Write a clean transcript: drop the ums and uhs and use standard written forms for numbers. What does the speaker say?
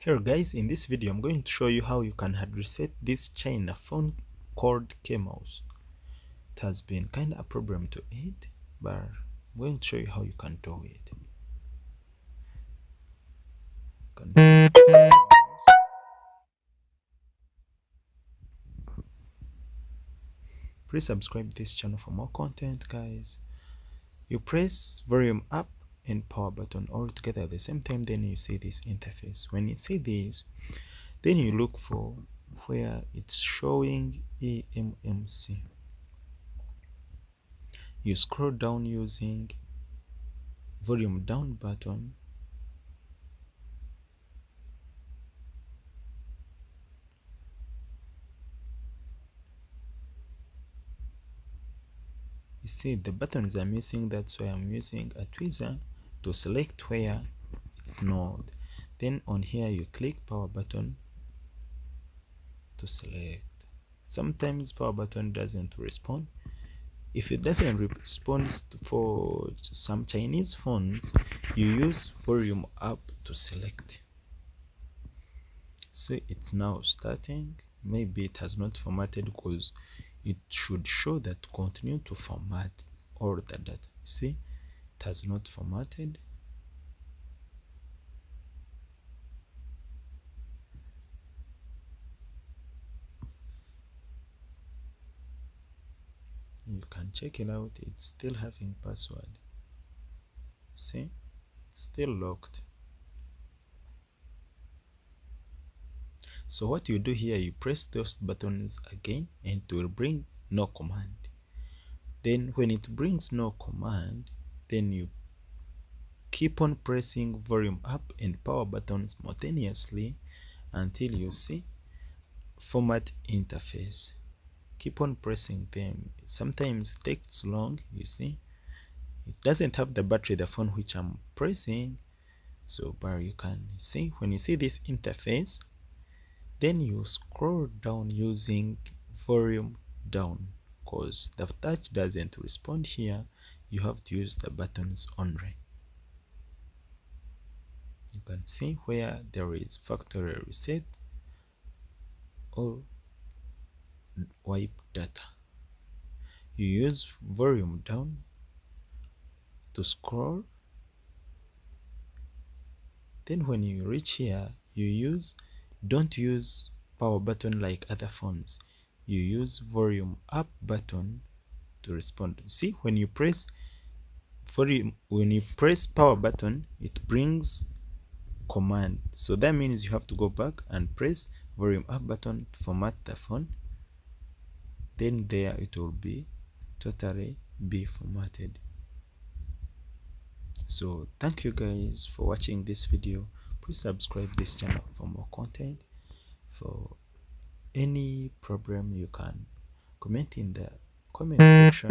Here guys, in this video I'm going to show you how you can hard reset this China phone called mous. It has been kind of a problem to it, but I'm going to show you how you can do it. Please subscribe this channel for more content guys. You press volume up and power button all together at the same time, then you see this interface. When you see this, then you look for where it's showing eMMC. You scroll down using volume down button. You see the buttons are missing, that's why I'm using a tweezer to select where it's not. Then on here you click power button to select. Sometimes power button doesn't respond. If it doesn't respond for some Chinese phones, you use volume up to select. So it's now starting. Maybe it has not formatted because it should show that continue to format all the data. See, it has not formatted. You can check it out, it's still having password. See, it's still locked. So what you do here, you press those buttons again and it will bring no command. Then when it brings no command, then you keep on pressing volume up and power buttons simultaneously until you see format interface. Keep on pressing them. Sometimes it takes long, you see. It doesn't have the battery, the phone which I'm pressing. So but you can see when you see this interface, then you scroll down using volume down, because the touch doesn't respond here. You have to use the buttons only. You can see where there is factory reset or wipe data. You use volume down to scroll. Then when you reach here, don't use power button like other phones. You use volume up button to respond. See, when you press power button, it brings command. So that means you have to go back and press volume up button to format the phone. Then there it will be totally be formatted. So thank you guys for watching this video. Please subscribe this channel for more content. For any problem, you can comment in the comment section.